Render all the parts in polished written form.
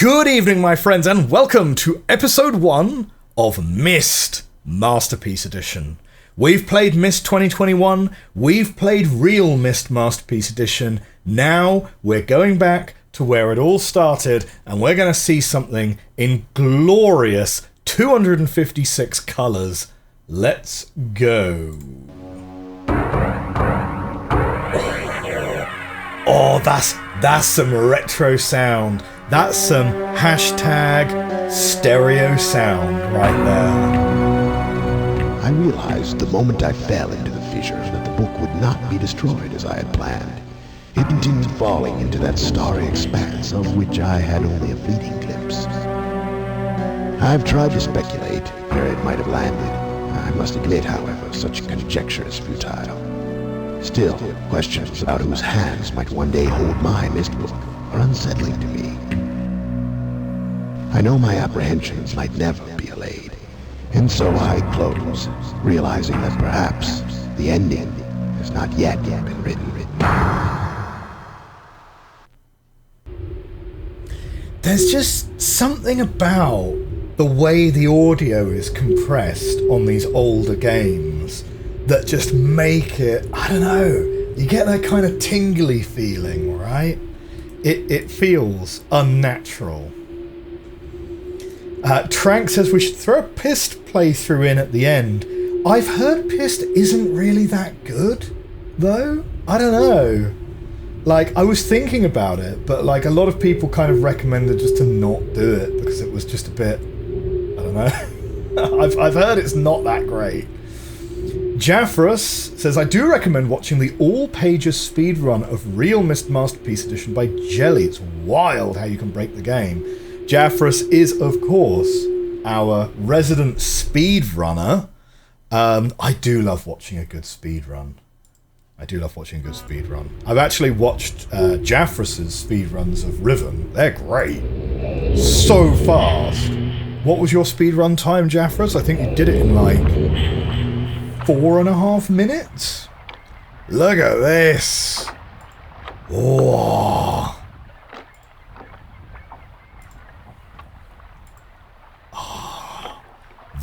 Good evening, my friends, and welcome to episode 1 of Myst Masterpiece Edition. We've played Myst 2021, we've played realMyst Masterpiece Edition. Now we're going back to where it all started, and we're going to see something in glorious 256 colours. Let's go. Oh, that's some retro sound. That's some hashtag stereo sound right there. I realized the moment I fell into the fissure that the book would not be destroyed as I had planned. It continued falling into that starry expanse of which I had only a fleeting glimpse. I've tried to speculate where it might have landed. I must admit, however, such conjecture is futile. Still, questions about whose hands might one day hold my Myst book are unsettling to me. I know my apprehensions might never be allayed, and so I close, realizing that perhaps the ending has not yet been written. There's just something about the way the audio is compressed on these older games that just make it, I don't know, you get that kind of tingly feeling, right? It feels unnatural. Trank says we should throw a Pist playthrough in at the end. I've heard Pist isn't really that good, though. I don't know. Like, I was thinking about it, but like a lot of people kind of recommended just to not do it because it was just a bit, I don't know. I've heard it's not that great. Jaffrus says, I do recommend watching the all-pages speedrun of realMyst Masterpiece Edition by Jelly. It's wild how you can break the game. Jaffrus is, of course, our resident speedrunner. I do love watching a good speedrun. I've actually watched Jaffrus's speedruns of Riven. They're great. So fast. What was your speedrun time, Jaffrus? I think you did it in like 4.5 minutes. Look at this. Whoa. Oh.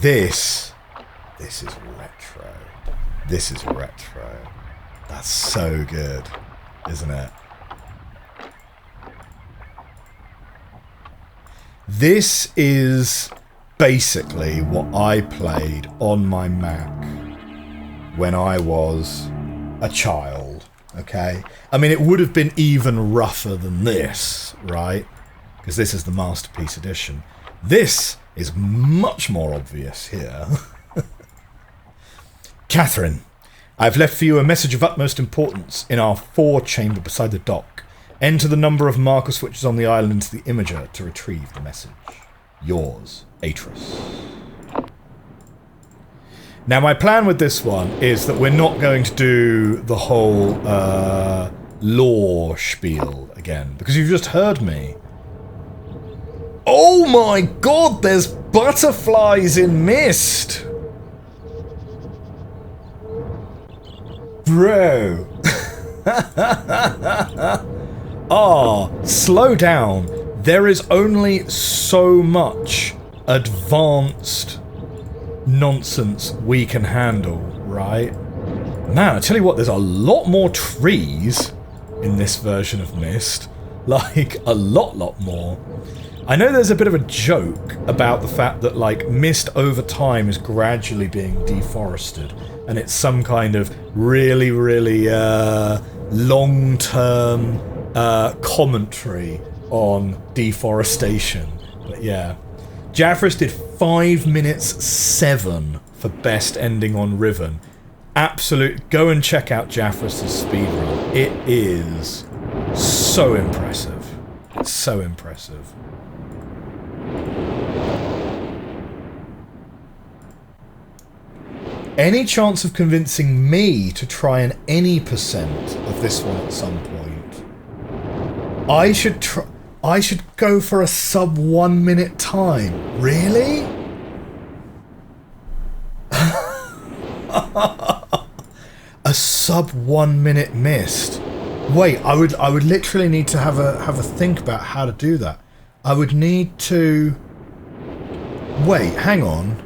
This is retro. This is retro. That's so good, isn't it? This is basically what I played on my Mac when I was a child, okay? I mean, it would have been even rougher than this, right? Because this is the Masterpiece Edition. This is much more obvious here. Catherine, I've left for you a message of utmost importance in our 4 chamber beside the dock. Enter the number of marker switches on the island into the imager to retrieve the message. Yours, Atris. Now, my plan with this one is that we're not going to do the whole lore spiel again, because you've just heard me. Oh my god, there's butterflies in Myst! Bro. Slow down. There is only so much advanced nonsense we can handle, right? Man, I tell you what, there's a lot more trees in this version of Myst. Like, a lot more. I know there's a bit of a joke about the fact that, like, Myst over time is gradually being deforested, and it's some kind of really long-term commentary on deforestation. But yeah. Jaffrus did 5 minutes 7 for best ending on Riven. Absolute. Go and check out Jaffrus's speedrun. It is so impressive. It's so impressive. Any chance of convincing me to try an any percent of this one at some point? I should go for a sub 1 minute time. Really? A sub 1 minute Myst. Wait, I would literally need to have a think about how to do that. I would need to... Wait, hang on.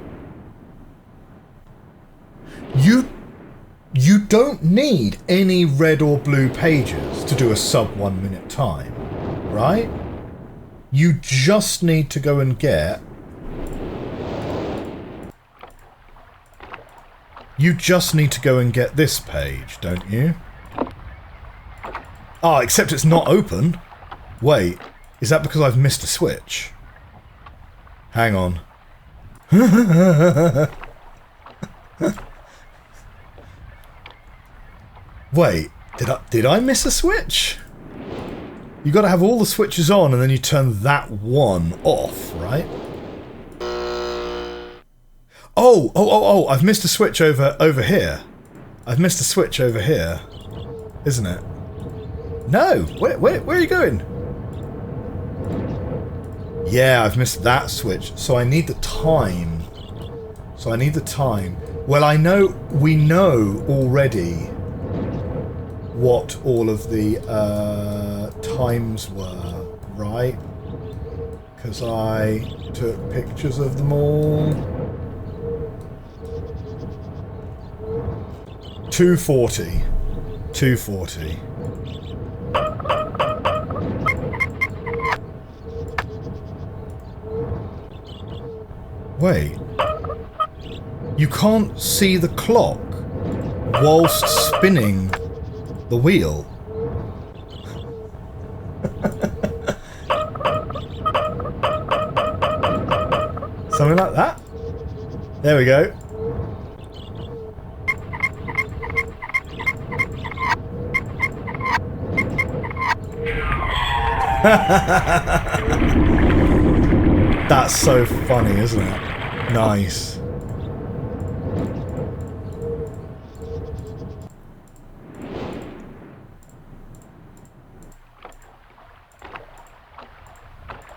You don't need any red or blue pages to do a sub 1 minute time, right? You just need to go and get... You just need to go and get this page, don't you? Ah, except it's not open. Wait, is that because I've missed a switch? Hang on. Wait, did I miss a switch? You got to have all the switches on and then you turn that one off, right? Oh, I've missed a switch over here. I've missed a switch over here, isn't it? No, where are you going? Yeah, I've missed that switch, so I need the time. Well, we know already what all of the times were, right? Because I took pictures of them all. 240. 240. Wait. You can't see the clock whilst spinning the wheel. Something like that? There we go. That's so funny, isn't it? Nice.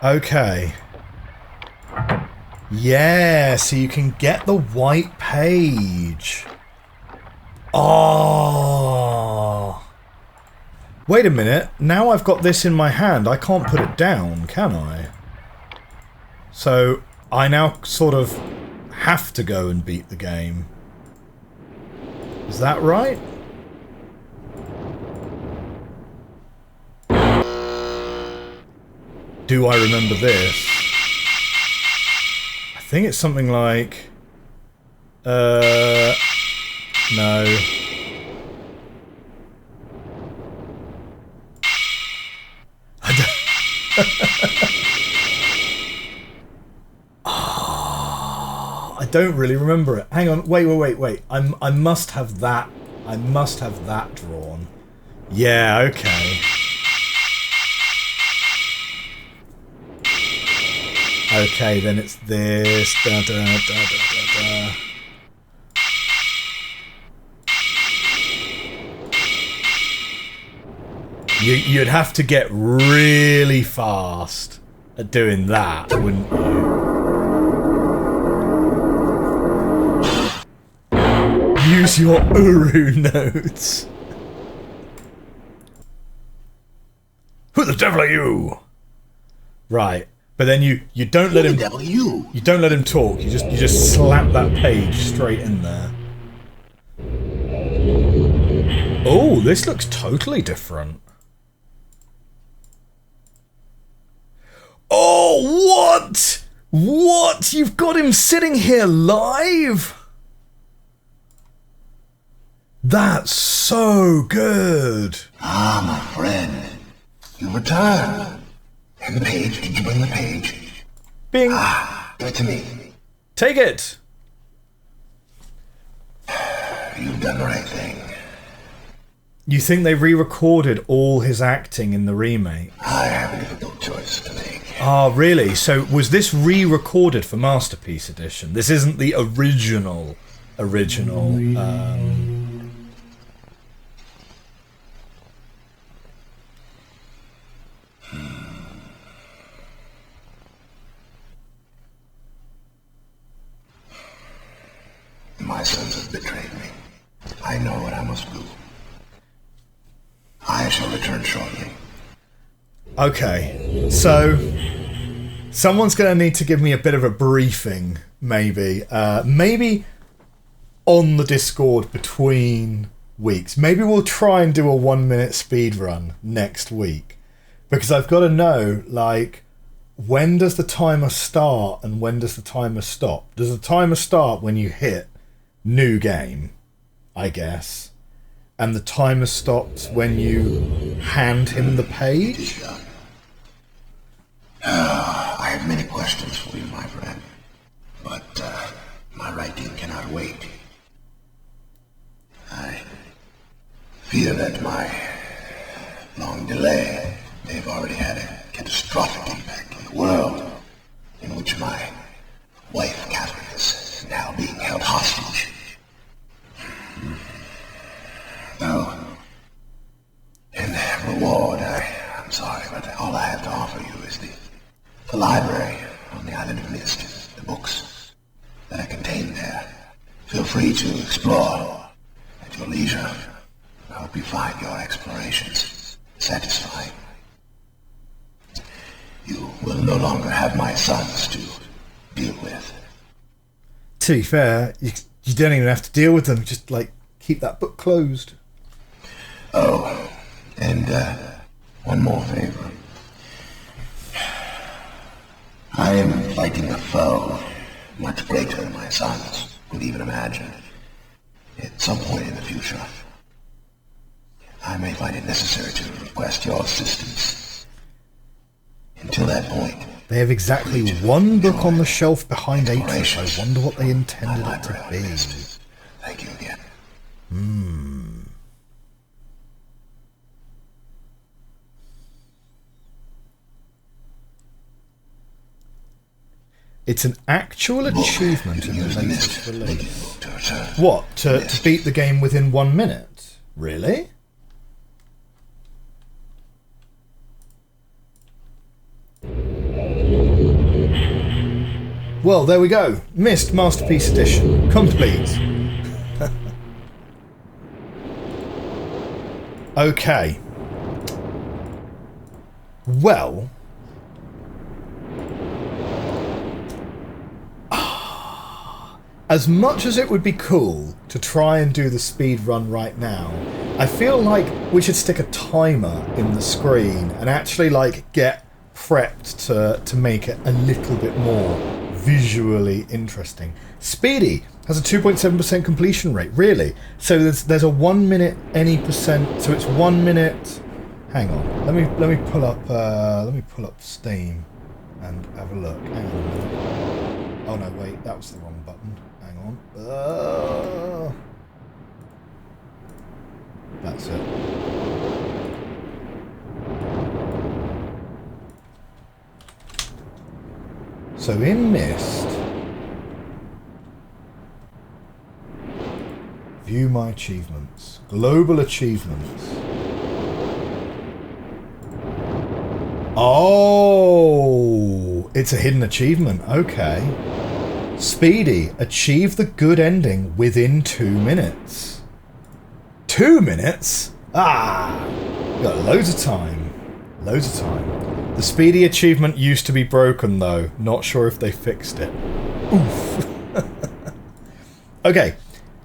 Okay. Yeah, so you can get the white page. Oh. Wait a minute. Now I've got this in my hand. I can't put it down, can I? So I now sort of have to go and beat the game. Is that right? Do I remember this? I think it's something like... no. I don't... I don't really remember it. Hang on, wait. I must have that. I must have that drawn. Yeah, okay. Okay, then it's this. Da, da, da, da, da, da. You'd have to get really fast at doing that, wouldn't you? Use your Uru notes. Who the devil are you? Right. But then you don't let him. You don't let him talk. You just slap that page straight in there. Oh, this looks totally different. Oh, what? What? You've got him sitting here live? That's so good. Ah, my friend. You returned. And the page, did you bring the page? Bing. Ah, give it to me. Take it. You've done the right thing. You think they re-recorded all his acting in the remake? I have a difficult choice to make. Ah, really? So was this re-recorded for Masterpiece Edition? This isn't the original. My sons have betrayed me. I know what I must do. I shall return shortly. Okay, so Someone's going to need to give me a bit of a briefing, maybe. Maybe on the Discord between weeks. Maybe we'll try and do a 1 minute speed run next week. Because I've got to know, like, when does the timer start and when does the timer stop? Does the timer start when you hit new game, I guess? And the timer stops when you hand him the page? I have many questions for you, my friend. But my writing cannot wait. I fear that my long delay may have already had a catastrophic impact on the world in which my wife, Catherine, is now being held hostage. No. In reward, I'm sorry, but all I have to offer you is the library on the island of Myst, the books that are contained there. Feel free to explore at your leisure. I hope you find your explorations satisfying. You will no longer have my sons to deal with. To be fair, you don't even have to deal with them. Just, like, keep that book closed. Oh, and one more favor. I am fighting a foe much greater than my sons could even imagine. At some point in the future, I may find it necessary to request your assistance. Until that point, they have exactly one book on the shelf behind Atrus. I wonder what they intended it to be. Thank you again. It's an actual achievement in the latest release. What? To beat the game within 1 minute? Really? Well, there we go. Myst Masterpiece Edition. Complete. Okay. Well... as much as it would be cool to try and do the speed run right now, I feel like we should stick a timer in the screen and actually, like, get prepped to make it a little bit more visually interesting. Speedy has a 2.7% completion rate, really. So there's a 1 minute any percent. So it's 1 minute. Hang on. Let me pull up Steam and have a look. Hang on a minute. Oh no, wait, that was the wrong button. Hang on. That's it. So in Myst, view my achievements, global achievements. Oh, it's a hidden achievement. Okay. Speedy, achieve the good ending within 2 minutes. 2 minutes? Ah, you got loads of time. Loads of time. The Speedy achievement used to be broken though. Not sure if they fixed it. Oof. Okay.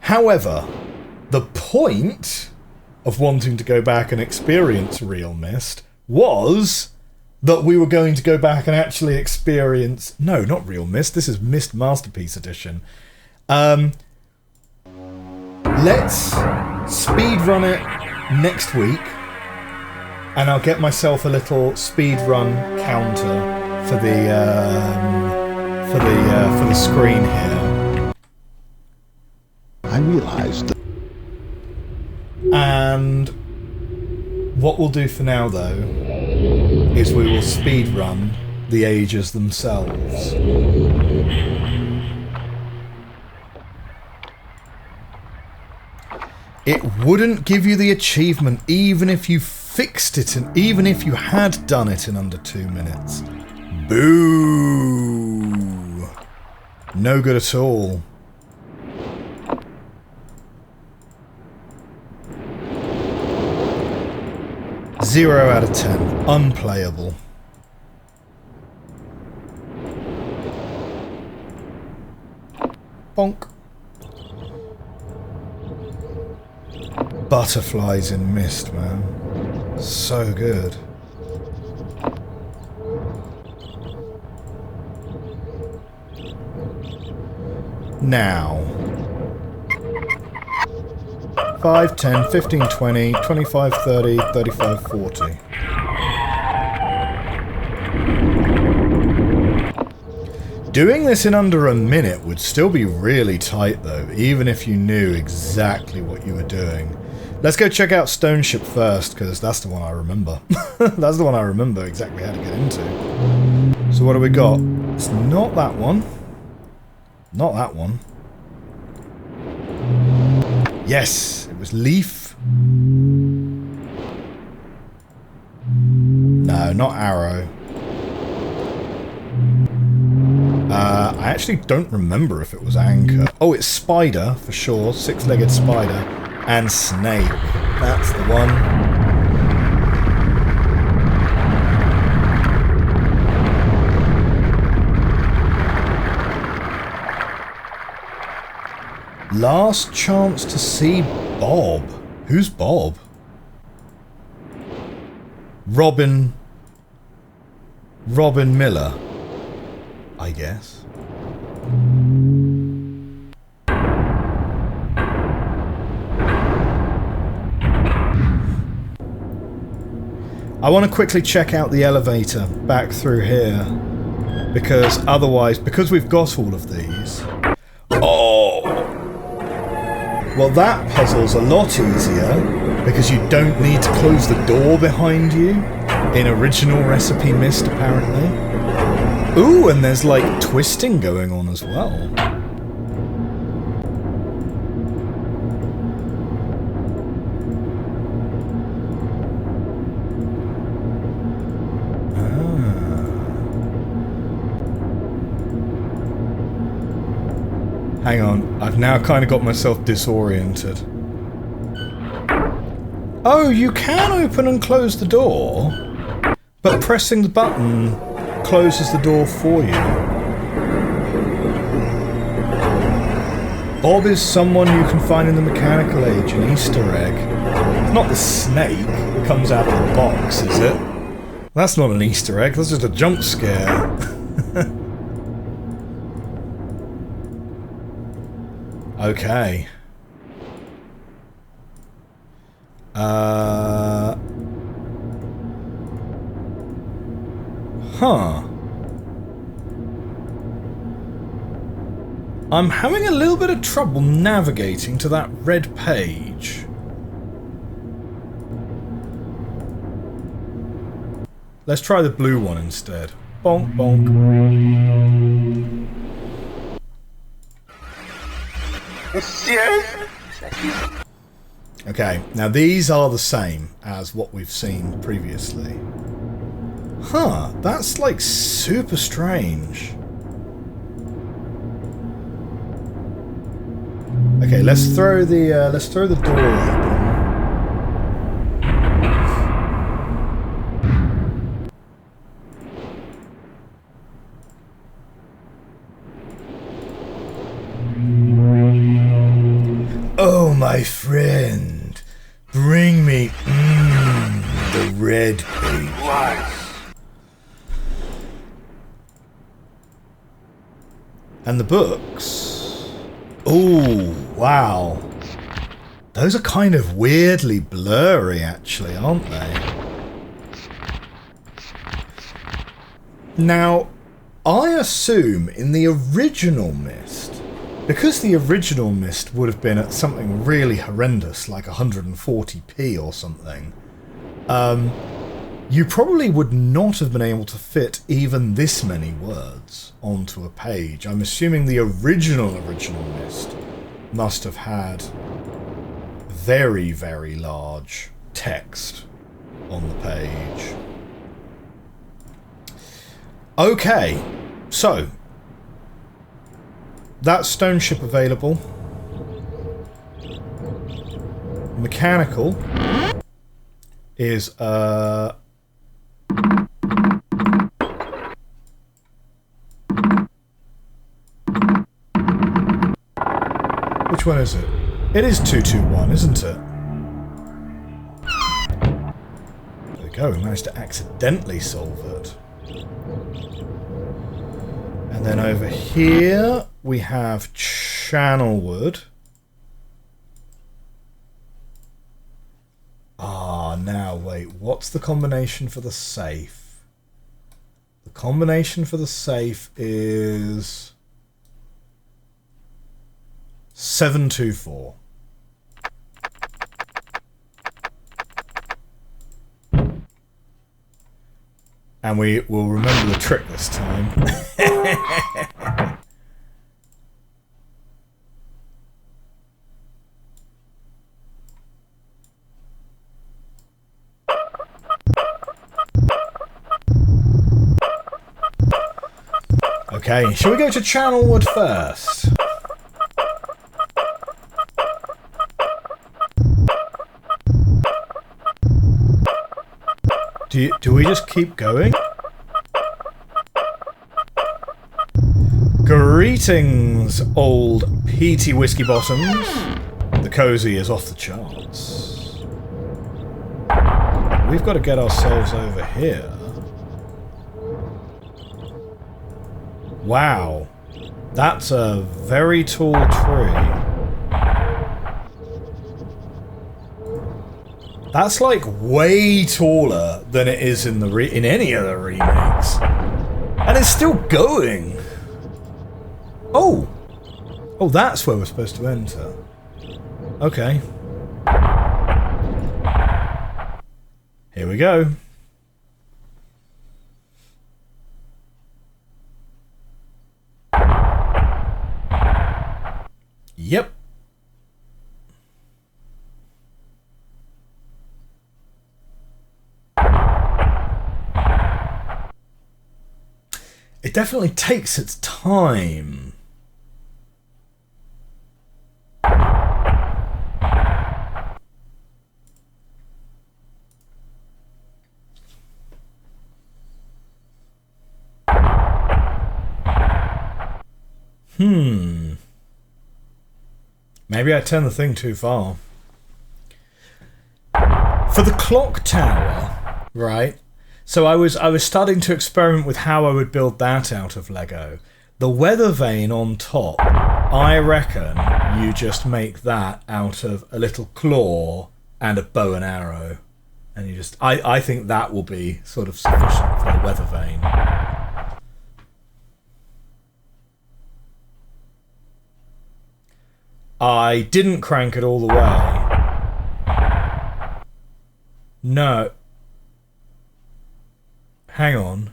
However, the point of wanting to go back and experience realMyst was that we were going to go back and actually experience... No, not realMyst. This is Myst Masterpiece Edition. Let's speedrun it next week. And I'll get myself a little speedrun counter for the screen here. I realized that... And what we'll do for now, though, is we will speedrun the ages themselves. It wouldn't give you the achievement even if you fixed it and even if you had done it in under 2 minutes. Boo! No good at all. Zero out of 10. Unplayable. Bonk. Butterflies in Myst, man. So good. Now. 5, 10, 15, 20, 25, 30, 35, 40. Doing this in under a minute would still be really tight though, even if you knew exactly what you were doing. Let's go check out Stone Ship first, because that's the one I remember. That's the one I remember exactly how to get into. So what do we got? It's not that one. Not that one. Yes, it was Leaf. No, not Arrow. I actually don't remember if it was Anchor. Oh, it's Spider, for sure. Six-legged Spider. And Snake. That's the one. Last chance to see Bob. Who's Bob? Robin Miller, I guess. I want to quickly check out the elevator back through here, because otherwise, because we've got all of these... Oh! Well, that puzzle's a lot easier, because you don't need to close the door behind you, in original Recipe Myst, apparently. Ooh, and there's, like, twisting going on as well. Hang on, I've now kind of got myself disoriented. Oh, you can open and close the door, but pressing the button closes the door for you. Bob is someone you can find in the Mechanical Age, an Easter egg. It's not the snake that comes out of the box, is it? That's not an Easter egg, that's just a jump scare. Okay. Huh. I'm having a little bit of trouble navigating to that red page. Let's try the blue one instead. Bonk, bonk. Okay, now these are the same as what we've seen previously. Huh, that's like super strange. Okay, let's throw the door open. Oh, my friend, bring me the red page. And the books. Oh, wow. Those are kind of weirdly blurry, actually, aren't they? Now, I assume in the original Myst, because the original Myst would have been at something really horrendous, like 140p or something, you probably would not have been able to fit even this many words onto a page. I'm assuming the original Myst must have had very, very large text on the page. Okay, so that stone ship available. Mechanical is Which one is it? It is 221, isn't it? There we go, we managed to accidentally solve it. And then over here we have Channelwood. Ah, now wait, what's the combination for the safe? The combination for the safe is 724. And we will remember the trick this time. Okay, shall we go to Channelwood first? Do we just keep going? Greetings, old peaty whiskey bottoms. The cozy is off the charts. We've got to get ourselves over here. Wow, that's a very tall tree. That's like way taller than it is in in any other remakes, and it's still going. Oh, oh, that's where we're supposed to enter. Okay, here we go. Yep. It definitely takes its time. Maybe I turned the thing too far. For the clock tower, right? So I was starting to experiment with how I would build that out of Lego. The weather vane on top, I reckon you just make that out of a little claw and a bow and arrow. And you just I think that will be sort of sufficient for the weather vane. I didn't crank it all the way. No. Hang on.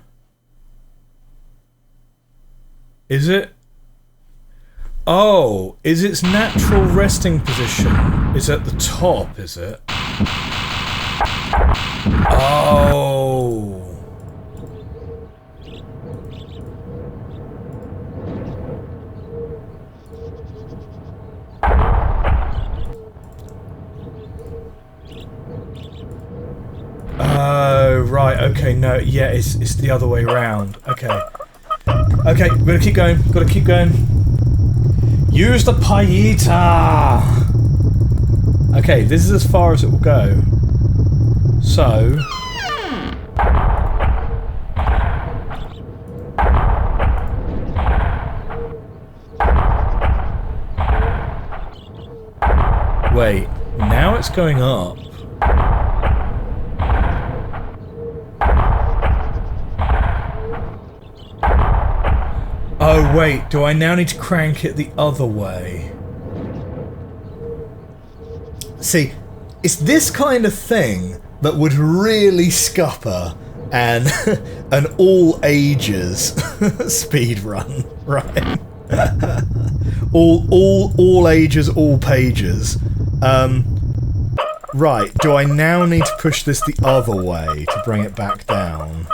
Is it? Oh, is its natural resting position is at the top, is it? Oh. Oh, right, okay, no, yeah, it's the other way round. Okay. Okay, we're gonna keep going, gotta keep going. Use the Paillita! Okay, this is as far as it will go. So... Wait, now it's going up. Oh wait, do I now need to crank it the other way? See, it's this kind of thing that would really scupper an all ages speed run, right? all ages, all pages. Right, do I now need to push this the other way to bring it back down?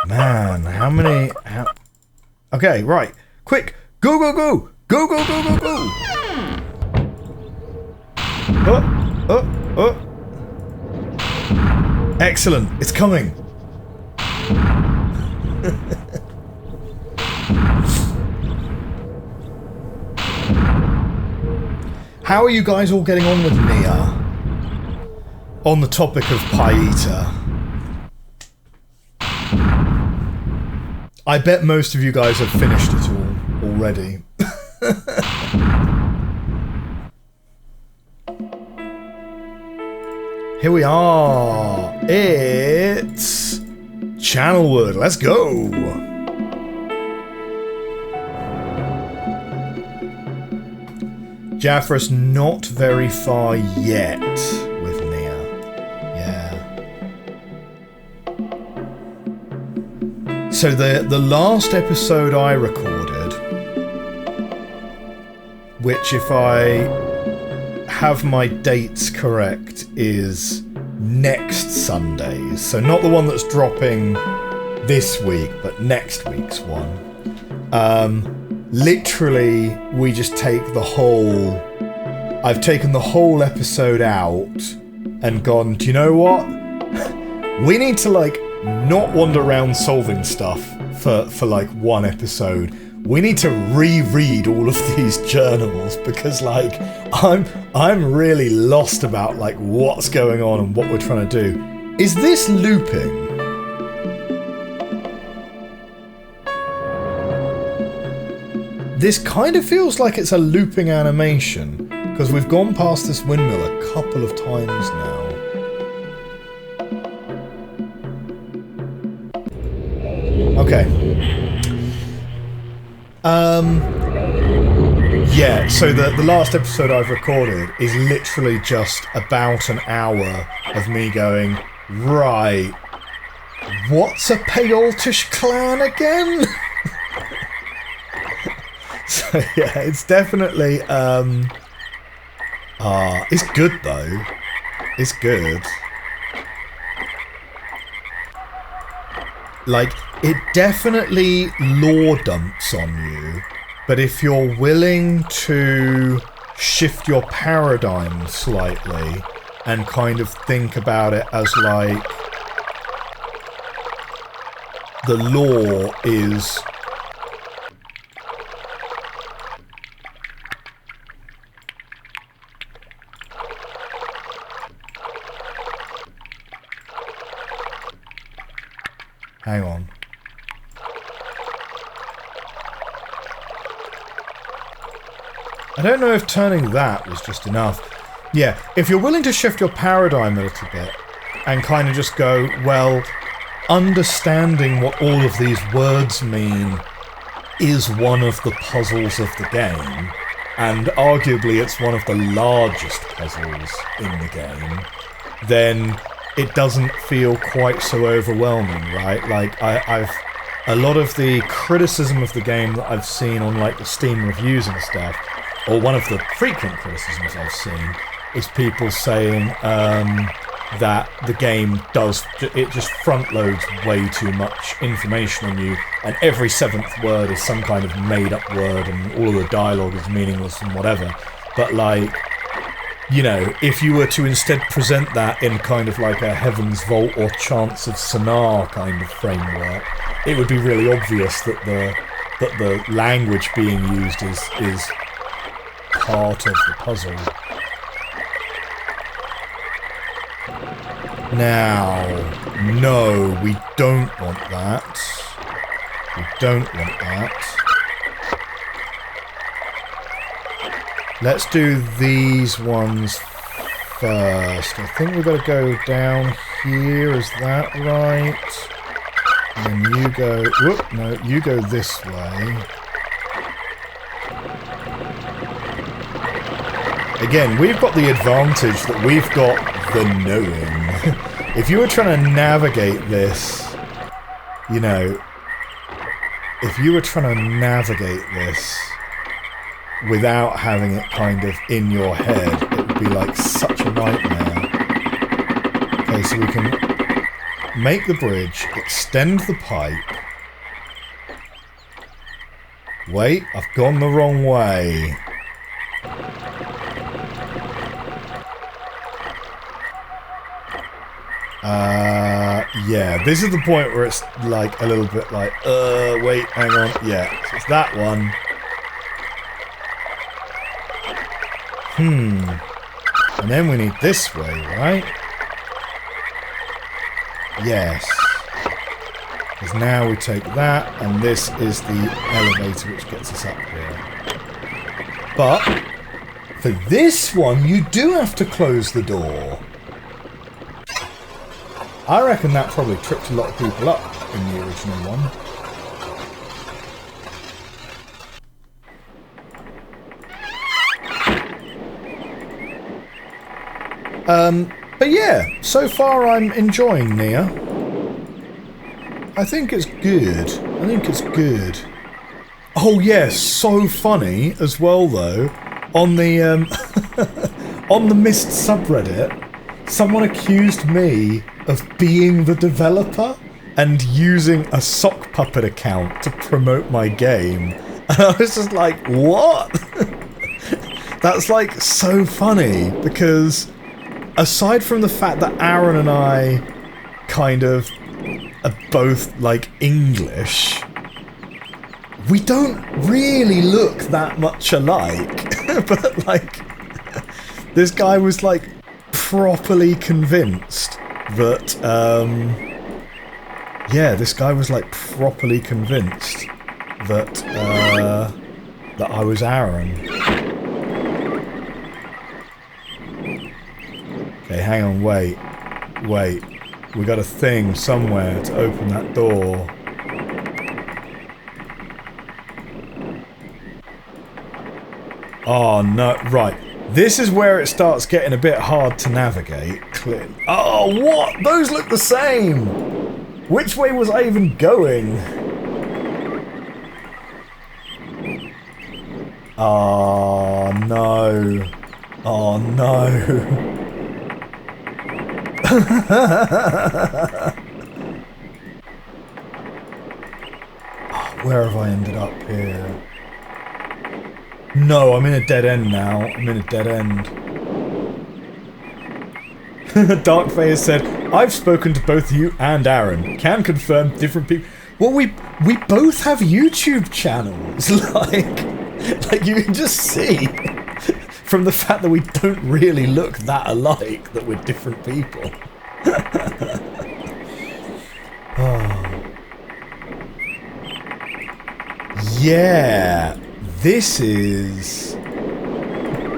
Man, how many... Okay, right. Quick! Go, go, go! Go, go, go, go, go! Excellent. It's coming. How are you guys all getting on with Nia? On the topic of Pie Eater. I bet most of you guys have finished it all already. Here we are. It's Channelwood. Let's go. Jaffrus not very far yet with Nia. Yeah. So the last episode I recorded, which if I have my dates correct, is next Sunday. So not the one that's dropping this week, but next week's one. Literally, we just take the whole... I've taken the whole episode out and gone, do you know what? We need to, like, not wander around solving stuff for like, one episode. We need to reread all of these journals because, like, I'm really lost about, like, what's going on and what we're trying to do. Is this looping? This kind of feels like it's a looping animation, because we've gone past this windmill a couple of times now. Okay. Yeah, so the last episode I've recorded is literally just about an hour of me going, right, what's a Paleoltish clan again? So yeah, it's definitely it's good though. It's good. Like, it definitely lore dumps on you, but if you're willing to shift your paradigm slightly and kind of think about it as like the lore is hang on. I don't know if turning that was just enough. Yeah, if you're willing to shift your paradigm a little bit and kind of just go, well, understanding what all of these words mean is one of the puzzles of the game, and arguably it's one of the largest puzzles in the game, then it doesn't feel quite so overwhelming, right? Like, I've a lot of the criticism of the game that I've seen on, like, the Steam reviews and stuff, or one of the frequent criticisms I've seen, is people saying that the game just front-loads way too much information on you, and every seventh word is some kind of made-up word, and all of the dialogue is meaningless and whatever. But, like, you know, if you were to instead present that in kind of like a Heaven's Vault or Chants of Sonar kind of framework, it would be really obvious that the language being used is part of the puzzle. Now, no, we don't want that. We don't want that. Let's do these ones first. I think we've got to go down here. Is that right? And then you go... Whoop, no, you go this way. Again, we've got the advantage that we've got the knowing. If you were trying to navigate this, you know, if you were trying to navigate this without having it kind of in your head, it would be like such a nightmare. Okay, so we can make the bridge, extend the pipe. Wait, I've gone the wrong way. Yeah, this is the point where it's like a little bit like, wait, hang on. Yeah, so it's that one. And then we need this way, right? Yes. Because now we take that, and this is the elevator which gets us up here. But for this one, you do have to close the door. I reckon that probably tripped a lot of people up in the original one. But yeah, so far I'm enjoying Nia. I think it's good. I think it's good. Oh yeah, so funny as well though. On the on the Myst subreddit, someone accused me of being the developer and using a sock puppet account to promote my game. And I was just like, what? That's like so funny because aside from the fact that Aaron and I kind of are both like English, we don't really look that much alike. But like, this guy was like properly convinced that, yeah, this guy was like properly convinced that, that I was Aaron. Okay, hang on, wait. We got a thing somewhere to open that door. Oh, no, right. This is where it starts getting a bit hard to navigate. Oh, what? Those look the same! Which way was I even going? Oh, no. Oh, no. Where have I ended up here? No, I'm in a dead end now. I'm in a dead end. Dark Faye said, I've spoken to both you and Aaron. Can confirm different people. Well, we both have YouTube channels. Like you can just see from the fact that we don't really look that alike that we're different people. Oh. Yeah. This is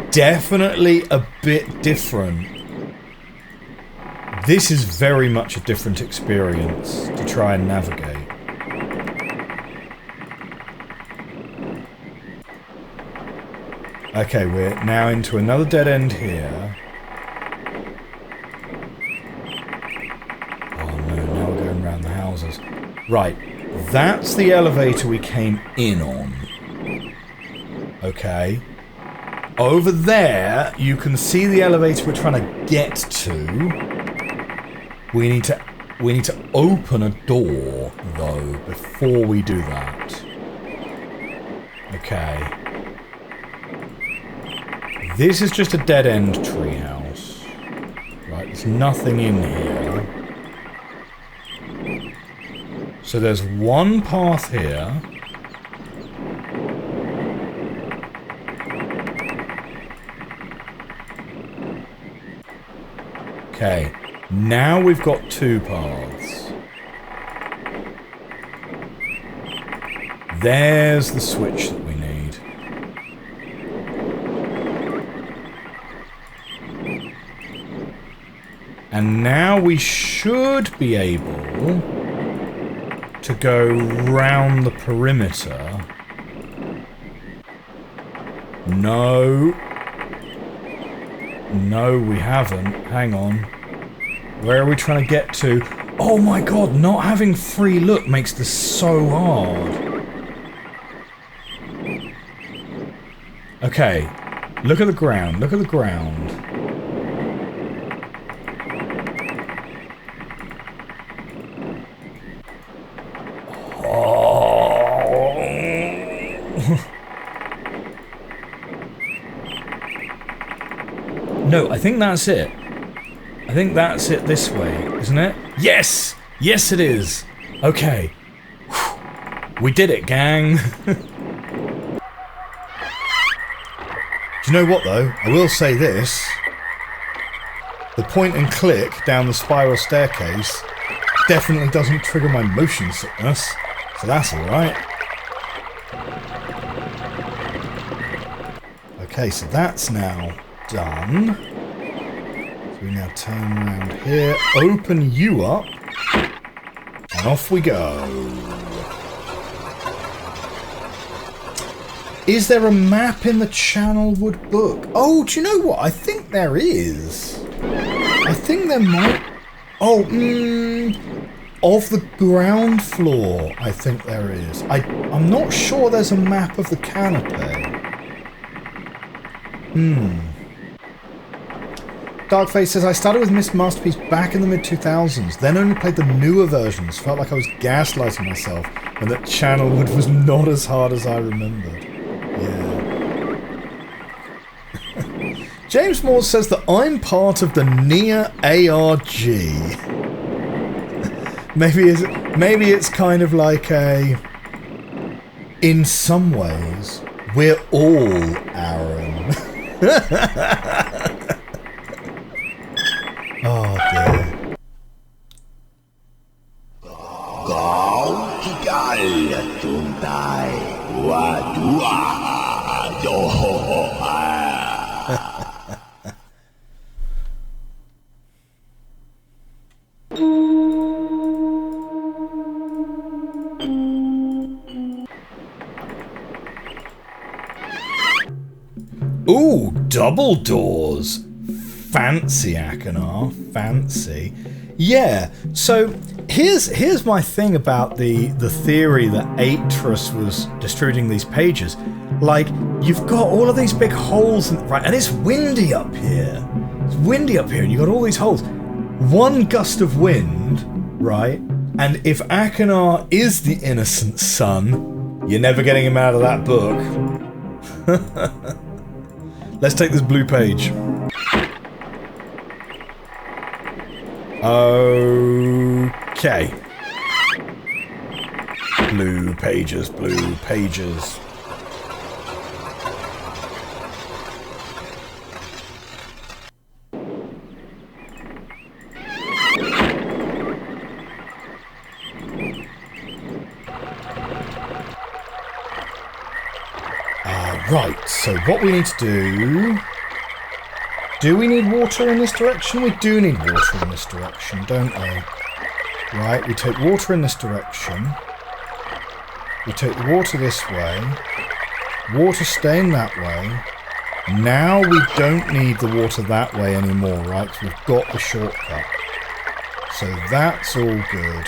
definitely a bit different. This is very much a different experience to try and navigate. Okay, we're now into another dead end here. Oh no, now we're going around the houses. Right, that's the elevator we came in on. Okay. Over there, you can see the elevator we're trying to get to. We need to open a door, though, before we do that. Okay. This is just a dead-end treehouse. Right, there's nothing in here. So there's one path here. Okay, now we've got two paths. There's the switch that we need. And now we should be able to go round the perimeter. No. No, we haven't. Hang on. Where are we trying to get to? Oh my god, not having free look makes this so hard. Okay. Look at the ground. Look at the ground. No, I think that's it. I think that's it this way, isn't it? Yes! Yes, it is! Okay. Whew. We did it, gang! Do you know what, though? I will say this. The point and click down the spiral staircase definitely doesn't trigger my motion sickness, so that's alright. Okay, so that's now done. So we now turn around here, open you up, and off we go. Is there a map in the Channelwood book? Oh, do you know what? I think there is. I think there might... Oh, of the ground floor, I think there is. I'm not sure there's a map of the canopy. Darkface says, I started with Myst Masterpiece back in the mid-2000s, then only played the newer versions. Felt like I was gaslighting myself, and that Channelwood was not as hard as I remembered. Yeah. James Moore says that I'm part of the Nia ARG. Maybe it's kind of like a... In some ways, we're all Aaron. Oh dear. Ooh, double doors. Fancy, Akanar. Fancy. Yeah, so here's my thing about the theory that Atris was distributing these pages. Like, you've got all of these big holes, right, and it's windy up here. It's windy up here, and you've got all these holes. One gust of wind, right, and if Akanar is the innocent son, you're never getting him out of that book. Let's take this blue page. Okay. Blue pages, blue pages. Right, so what we need to do... Do we need water in this direction? We do need water in this direction, don't we? Right, we take water in this direction. We take the water this way. Water staying that way. Now we don't need the water that way anymore, right? So we've got the shortcut. So that's all good.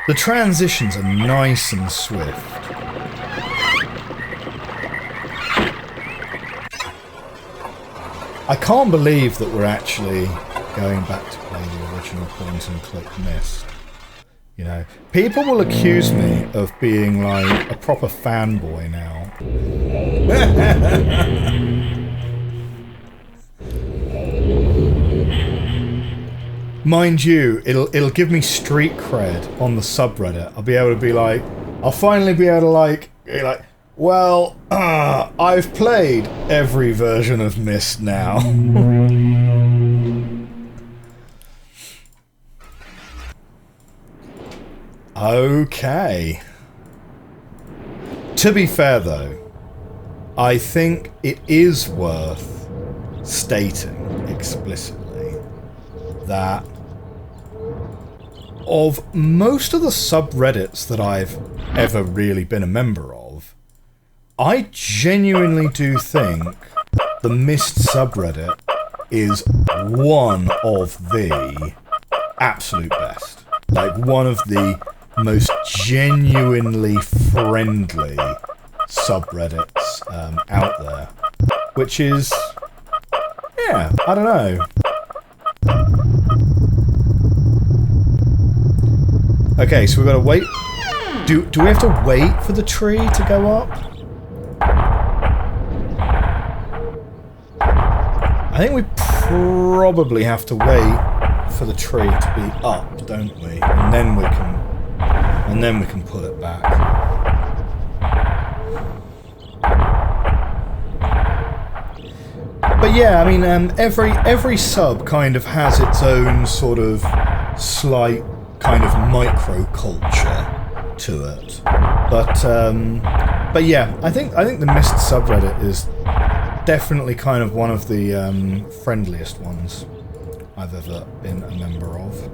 The transitions are nice and swift. I can't believe that we're actually going back to play the original point-and-click Myst. You know, people will accuse me of being like a proper fanboy now. Mind you, it'll give me street cred on the subreddit. I'll be able to be like, I'll finally be able to like, well, I've played every version of Myst now. Okay. To be fair though, I think it is worth stating explicitly that of most of the subreddits that I've ever really been a member of, I genuinely do think the Myst subreddit is one of the absolute best. Like, one of the most genuinely friendly subreddits out there. Which is... yeah, I don't know. Okay, so we've got to wait. Do we have to wait for the tree to go up? I think we probably have to wait for the tree to be up, don't we? And then we can pull it back. But yeah, I mean, every sub kind of has its own sort of slight kind of micro culture to it. But yeah, I think the Myst subreddit is definitely kind of one of the friendliest ones I've ever been a member of.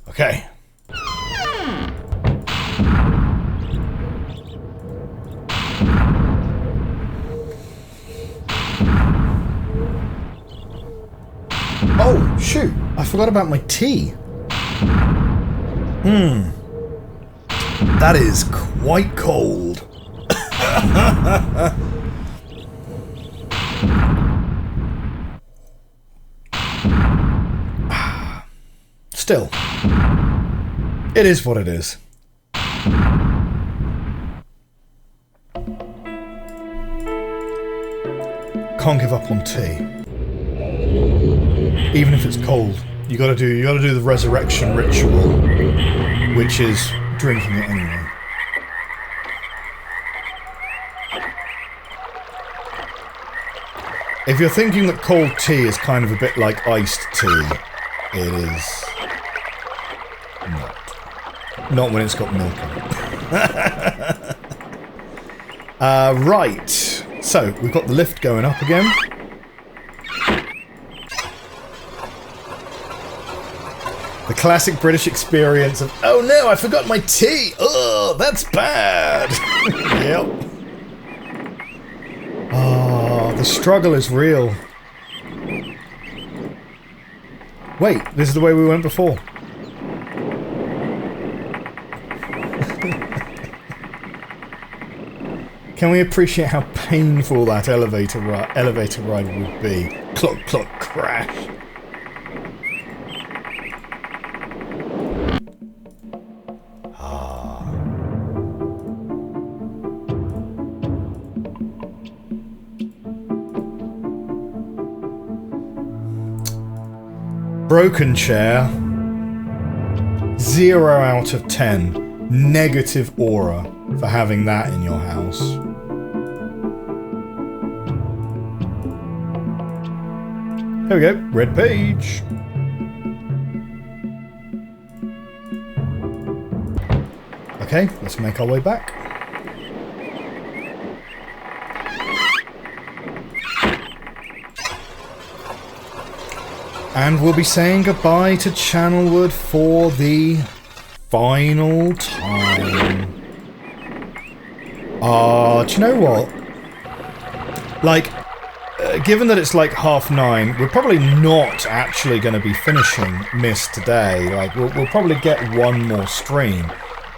Okay. Oh, shoot. I forgot about my tea. That is quite cold. Still, it is what it is. Can't give up on tea. Even if it's cold, you gotta do the resurrection ritual, which is drinking it anyway. If you're thinking that cold tea is kind of a bit like iced tea, it is not. Not when it's got milk in it. Right. So, we've got the lift going up again. The classic British experience of, oh no, I forgot my tea! Oh, that's bad! Yep. Oh, the struggle is real. Wait, this is the way we went before. Can we appreciate how painful that elevator ride would be? Clock, clock, crash. Broken chair. 0 out of 10. Negative aura for having that in your house. There we go. Red page. Okay, let's make our way back. And we'll be saying goodbye to Channelwood for the final time. Do you know what? Like, given that it's like 9:30, we're probably not actually going to be finishing Myst today. Like, we'll probably get one more stream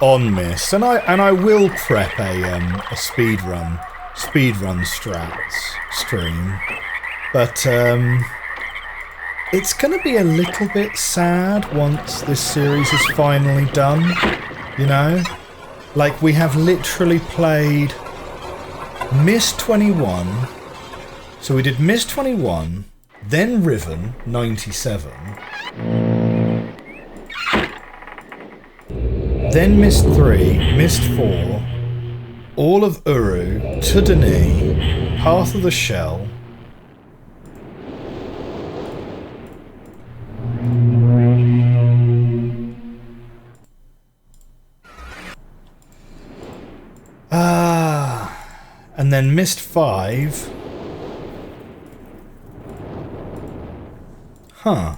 on Myst, and I will prep a speedrun strats stream, but it's going to be a little bit sad once this series is finally done, you know? Like, we have literally played Myst 21, so we did Myst 21, then Riven 97, then Myst 3, Myst 4, all of Uru, to Denis, Path of the Shell, and then Myst 5. Huh.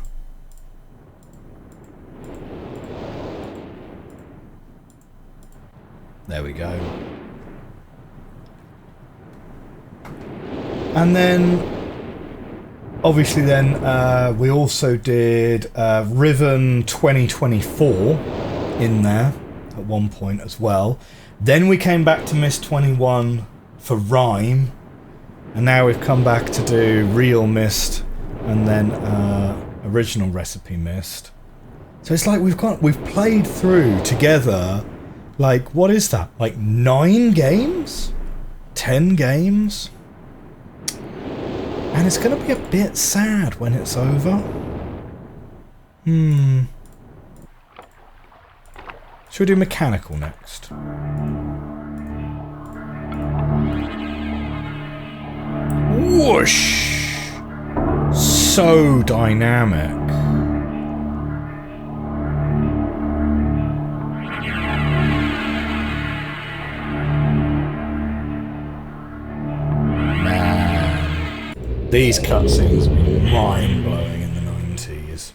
There we go. And then, obviously then, we also did Riven 2024 in there. at one point as well. Then we came back to Myst 21 for Rime, and now we've come back to do realMyst and then original recipe Myst. So it's like we've played through together, like, what is that? Like 9 games? 10 games? And it's going to be a bit sad when it's over. Should we do mechanical next? Whoosh! So dynamic. Man, these cutscenes were mind-blowing in the 90s.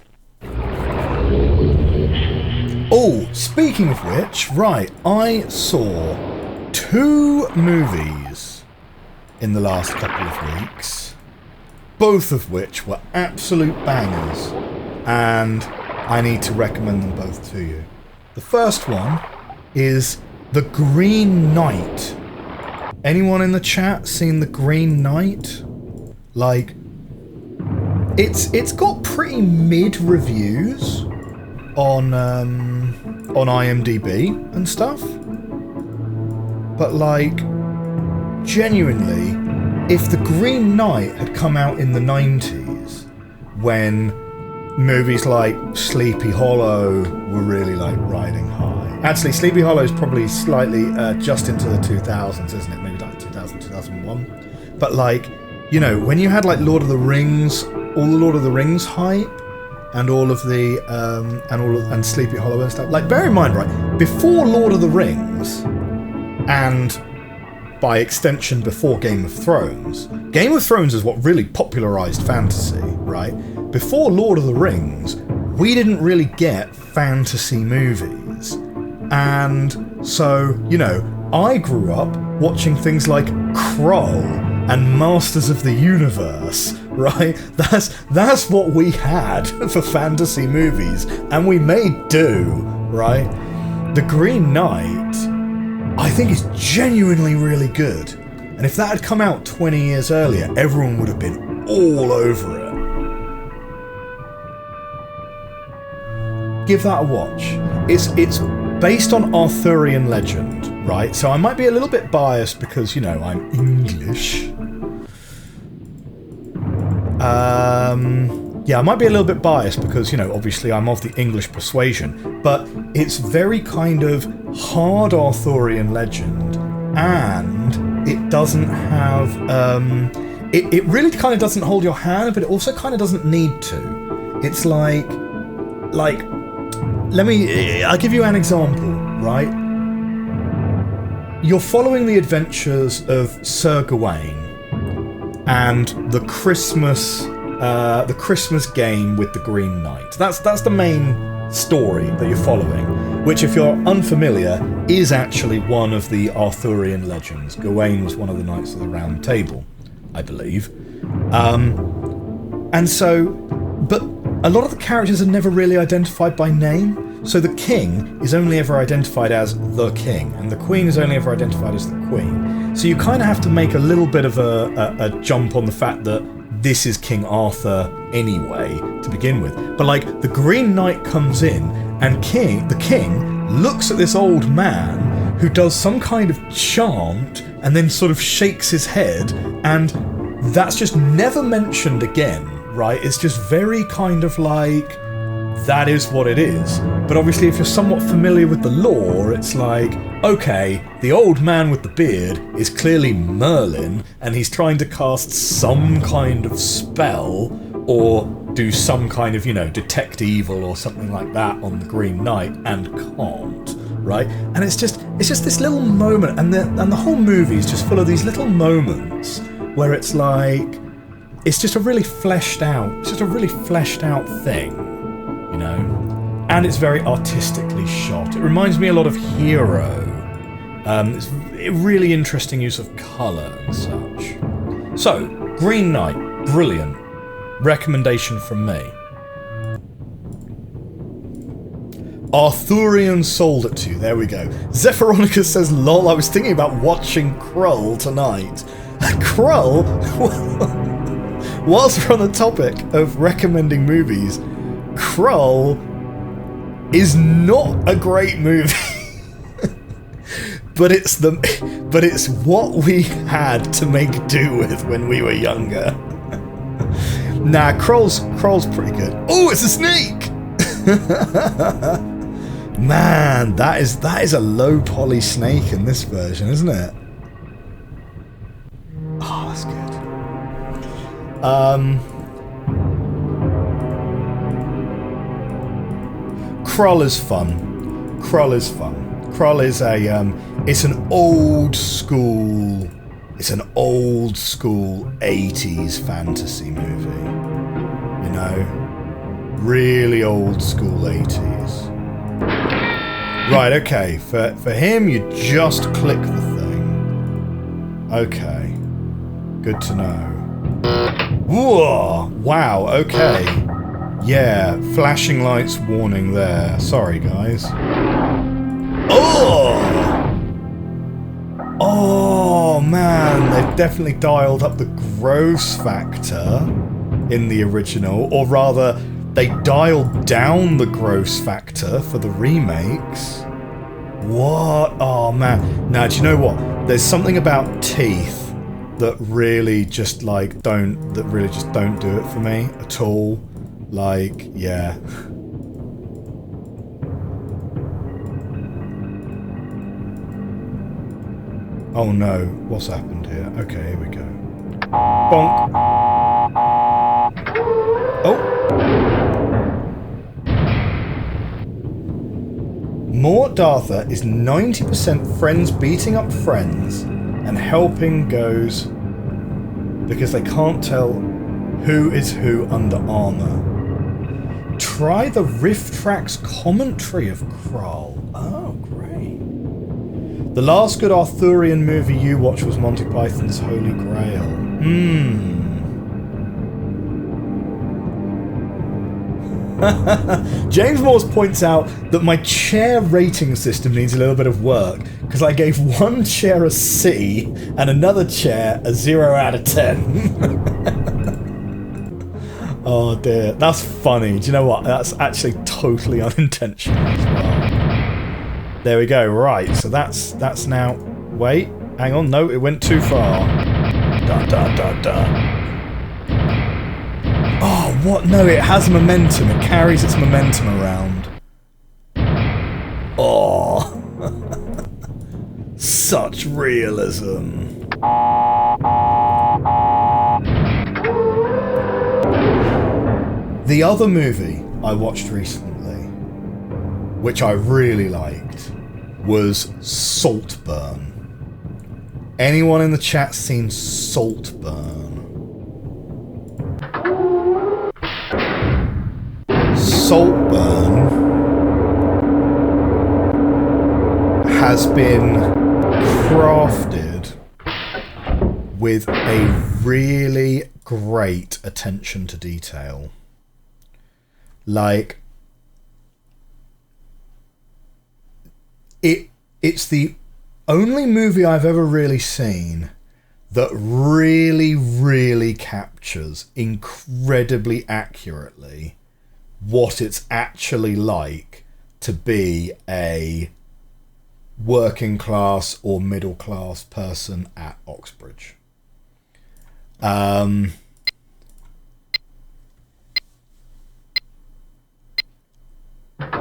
Oh, speaking of which, right, I saw 2 movies in the last couple of weeks, both of which were absolute bangers, and I need to recommend them both to you. The first one is The Green Knight. Anyone in the chat seen The Green Knight? Like, it's got pretty mid reviews on IMDb and stuff, but like, genuinely, if The Green Knight had come out in the 90s, when movies like Sleepy Hollow were really like riding high. Actually, Sleepy Hollow is probably slightly just into the 2000s, isn't it? Maybe like 2000, 2001. But like, you know, when you had like Lord of the Rings, all the Lord of the Rings hype, and all of the and Sleepy Hollow and stuff. Like, bear in mind, right, before Lord of the Rings, and by extension before Game of Thrones is what really popularized fantasy, right? Before Lord of the Rings, we didn't really get fantasy movies. And so, you know, I grew up watching things like Krull and Masters of the Universe, right? That's what we had for fantasy movies, and we made do, right? The Green Knight, I think, is genuinely really good. And if that had come out 20 years earlier, everyone would have been all over it. Give that a watch. It's based on Arthurian legend, right? So I might be a little bit biased because, you know, I'm English. Yeah, I might be a little bit biased because, you know, obviously I'm of the English persuasion, but it's very kind of hard Arthurian legend, and it doesn't have, it really kind of doesn't hold your hand, but it also kind of doesn't need to. It's like, I'll give you an example, right? You're following the adventures of Sir Gawain and the Christmas game with the Green Knight. That's the main story that you're following, which, if you're unfamiliar, is actually one of the Arthurian legends. Gawain was one of the Knights of the Round Table, I believe. And so, but a lot of the characters are never really identified by name. So the king is only ever identified as the king, and the queen is only ever identified as the queen. So you kind of have to make a little bit of a jump on the fact that this is King Arthur anyway, to begin with. But like, the Green Knight comes in, and the king looks at this old man who does some kind of chant and then sort of shakes his head, and that's just never mentioned again, right? It's just very kind of like, that is what it is. But obviously, if you're somewhat familiar with the lore, it's like, okay, the old man with the beard is clearly Merlin, and he's trying to cast some kind of spell, or do some kind of, you know, detect evil or something like that on the Green Knight, and can't, right? And it's just this little moment, and the whole movie is just full of these little moments where it's like, it's just a really fleshed out thing. You know, and it's very artistically shot. It reminds me a lot of Hero. It's a really interesting use of colour and such. So, Green Knight, brilliant. Recommendation from me. Arthurian sold it to you. There we go. Zephyronica says, lol, I was thinking about watching Krull tonight. Krull? Whilst we're on the topic of recommending movies, Krull is not a great movie. but it's what we had to make do with when we were younger. Nah, Krull's pretty good. Oh, it's a snake! Man, that is a low poly snake in this version, isn't it? Oh, that's good. Krull is fun. Krull is fun. Krull is it's an old school 80s fantasy movie. You know? Really old school 80s. Right, okay. For him, you just click the thing. Okay. Good to know. Whoa! Wow, okay. Yeah, flashing lights warning there. Sorry, guys. Oh! Oh, man. They've definitely dialed up the gross factor in the original. Or rather, they dialed down the gross factor for the remakes. What? Oh, man. Now, do you know what? There's something about teeth that really just don't do it for me at all. Like, yeah. Oh no, what's happened here? Okay, here we go. Bonk. Oh. Mort Dartha is 90% friends beating up friends and helping goes because they can't tell who is who under armor. Try the Riff Tracks commentary of Krull. Oh, great. The last good Arthurian movie you watched was Monty Python's Holy Grail. James Morse points out that my chair rating system needs a little bit of work because I gave one chair a C and another chair a 0 out of 10. Oh dear, that's funny. Do you know what? That's actually totally unintentional as well. There we go. Right, so that's now. Wait, hang on. No, it went too far. Da da da da. Oh, what? No, it has momentum. It carries its momentum around. Oh. Such realism. The other movie I watched recently, which I really liked, was Saltburn. Anyone in the chat seen Saltburn? Saltburn has been crafted with a really great attention to detail. Like, it's the only movie I've ever really seen that really captures incredibly accurately what it's actually like to be a working class or middle class person at Oxbridge.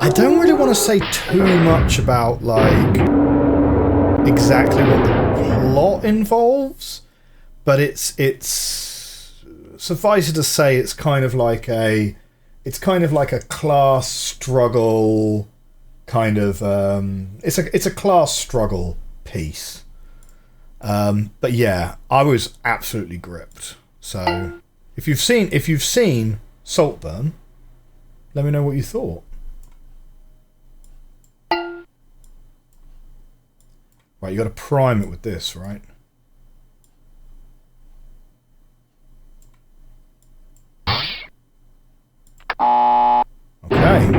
I don't really want to say too much about, like, exactly what the plot involves, but it's suffice it to say it's kind of like a class struggle kind of it's a class struggle piece. But yeah, I was absolutely gripped. So if you've seen Saltburn, let me know what you thought. Right, you got to prime it with this, right? Okay.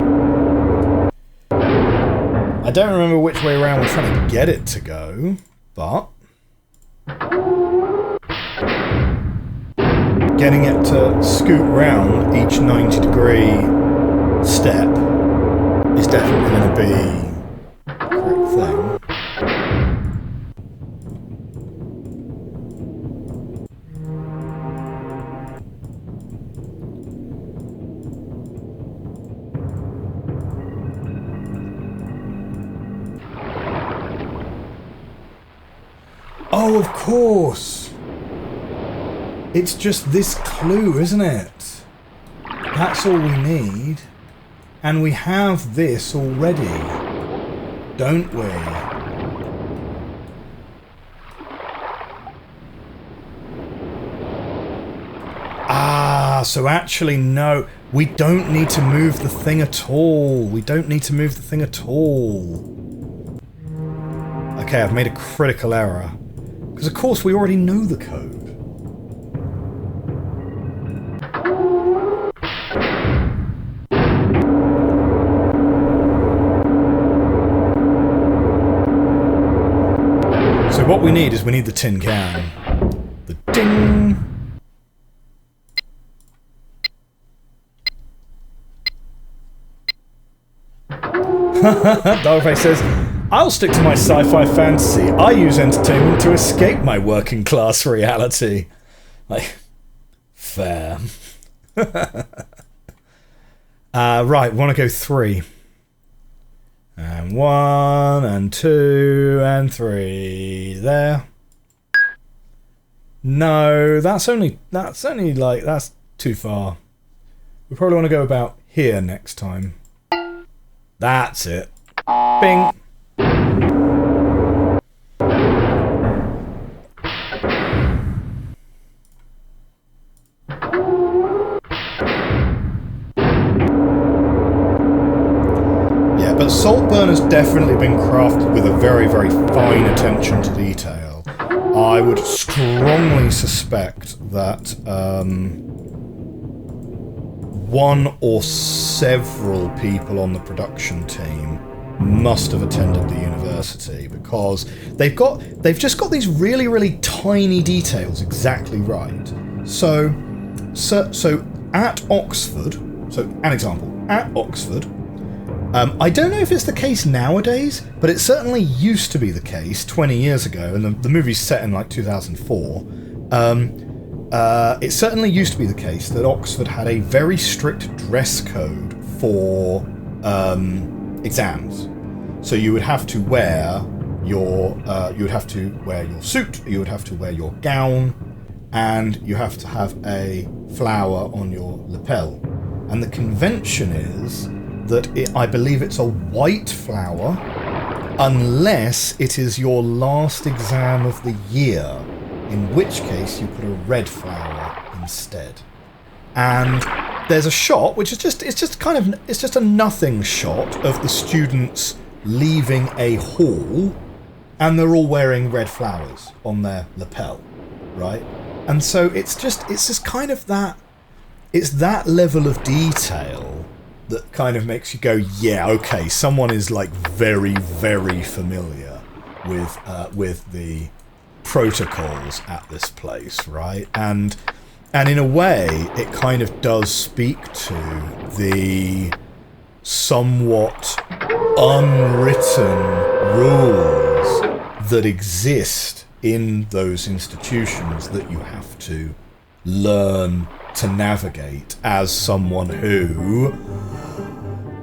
I don't remember which way around we're trying to get it to go, but getting it to scoot round each 90-degree step is definitely going to be a great thing. Oh, of course! It's just this clue, isn't it? That's all we need. And we have this already, don't we? Ah, so actually no, we don't need to move the thing at all. We don't need to move the thing at all. Okay, I've made a critical error. Because of course we already know the code. So what we need is we need the tin can. The ding! Dogface says, I'll stick to my sci-fi fantasy. I use entertainment to escape my working class reality. Like, fair. Right, we want to go 3. And 1, and 2, and 3. There. No, that's only like, that's too far. We probably want to go about here next time. That's it. Bing. Yeah, but Saltburn has definitely been crafted with a very, very fine attention to detail. I would strongly suspect that one or several people on the production team must have attended the university, because they've just got these really, really tiny details exactly right. So at Oxford, so an example, at Oxford, I don't know if it's the case nowadays, but it certainly used to be the case 20 years ago, and the movie's set in like 2004. It certainly used to be the case that Oxford had a very strict dress code for exams. So you would have to wear your suit, you would have to wear your gown, and you have to have a flower on your lapel. And the convention is that I believe it's a white flower, unless it is your last exam of the year, in which case you put a red flower instead. And there's a shot which is just a nothing shot of the students leaving a hall, and they're all wearing red flowers on their lapel, right? And so it's just kind of that, it's that level of detail that kind of makes you go, yeah, okay, someone is like very, very familiar with the protocols at this place, right? And in a way, it kind of does speak to the somewhat unwritten rules that exist in those institutions that you have to learn to navigate as someone who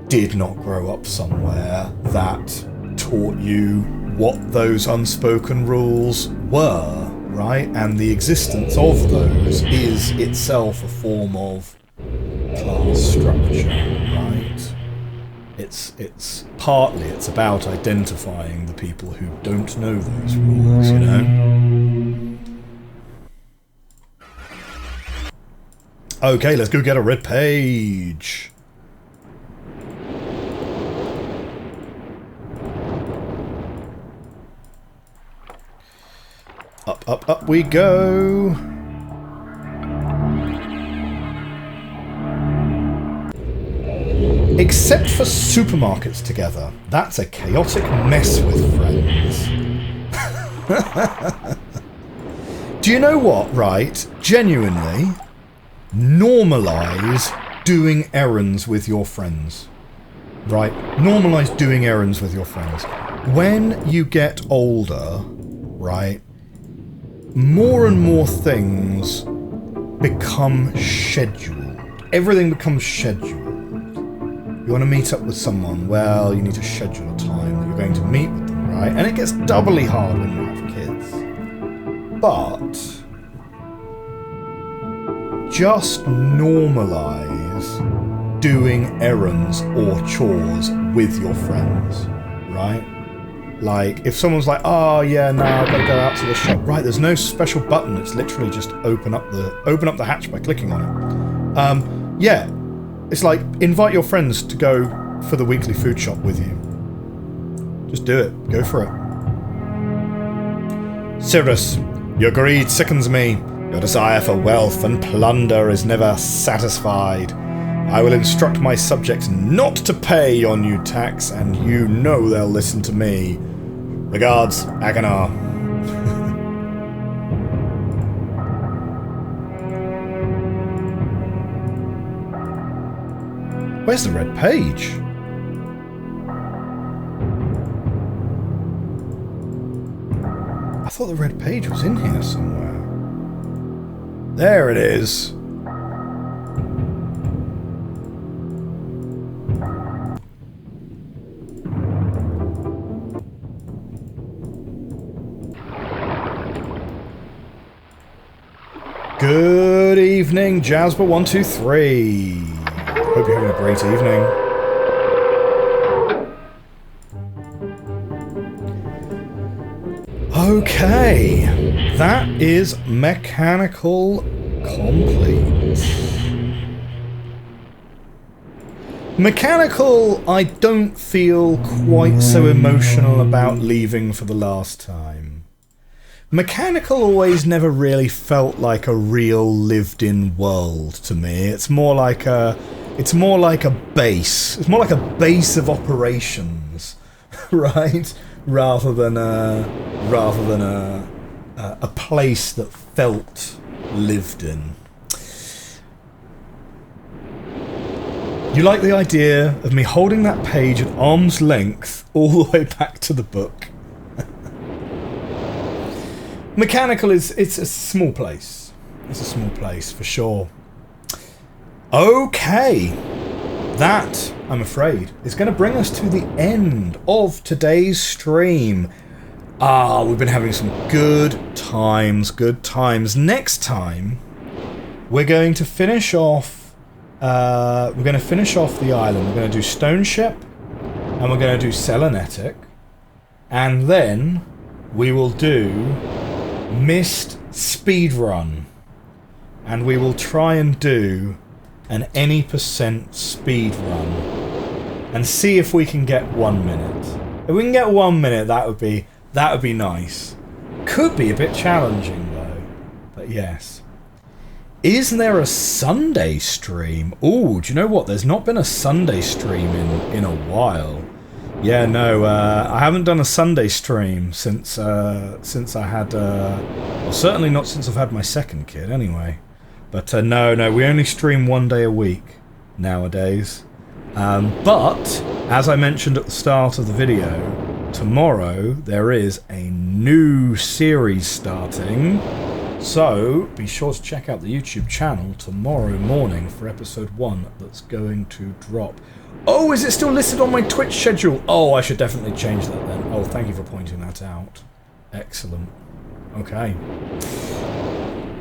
did not grow up somewhere that taught you what those unspoken rules were, right? And the existence of those is itself a form of class structure, right? It's partly it's about identifying the people who don't know those rules, you know? Okay, let's go get a red page. Up, up, up we go. Except for supermarkets together. That's a chaotic mess with friends. Do you know what, right? Genuinely, normalise doing errands with your friends. Right? Normalise doing errands with your friends. When you get older, right, more and more things become scheduled. Everything becomes scheduled. You want to meet up with someone, well, you need to schedule a time that you're going to meet with them, right? And it gets doubly hard when you have kids. But just normalise doing errands or chores with your friends, right? Like, if someone's like, oh yeah, no, I've got to go out to the shop. Right, there's no special button. It's literally just open up the hatch by clicking on it. Yeah, it's like, invite your friends to go for the weekly food shop with you. Just do it. Go for it. Cyrus, your greed sickens me. Your desire for wealth and plunder is never satisfied. I will instruct my subjects not to pay your new tax, and you know they'll listen to me. Regards, Aganar. Where's the red page? I thought the red page was in here somewhere. There it is. Good evening, Jasper123. Hope you're having a great evening. Okay, that is mechanical complete. Mechanical, I don't feel quite so emotional about leaving for the last time. Mechanical always never really felt like a real lived-in world to me. It's more like a base. It's more like a base of operations, right? Rather than a place that felt lived in. You like the idea of me holding that page at arm's length all the way back to the book? Mechanical it's a small place. It's a small place for sure. Okay. That, I'm afraid, is going to bring us to the end of today's stream. We've been having some good times. Next time, we're going to finish off the island. We're going to do Stone Ship, and we're going to do Selenetic, and then we will do Myst speedrun, and we will try and do an any % speed run and see if we can get 1 minute. If we can get 1 minute, that would be nice. Could be a bit challenging though, but yes. Is there a Sunday stream? Ooh, do you know what? There's not been a Sunday stream in a while. Yeah, no, I haven't done a Sunday stream since I had, well, certainly not since I've had my second kid anyway. But no, we only stream 1 day a week nowadays. But, as I mentioned at the start of the video, tomorrow there is a new series starting. So, be sure to check out the YouTube channel tomorrow morning for episode 1 that's going to drop. Oh, is it still listed on my Twitch schedule? Oh, I should definitely change that then. Oh, thank you for pointing that out. Excellent. Okay.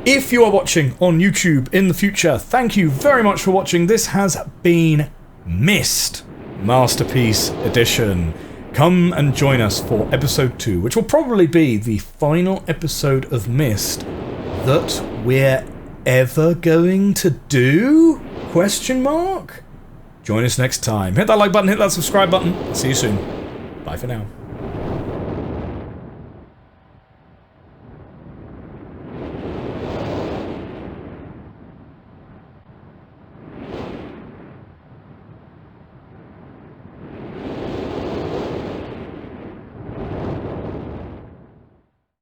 If you are watching on YouTube in the future, thank you very much for watching. This has been Myst Masterpiece Edition. Come and join us for episode 2, which will probably be the final episode of Myst that we're ever going to do? Question mark? Join us next time. Hit that like button, hit that subscribe button. See you soon. Bye for now.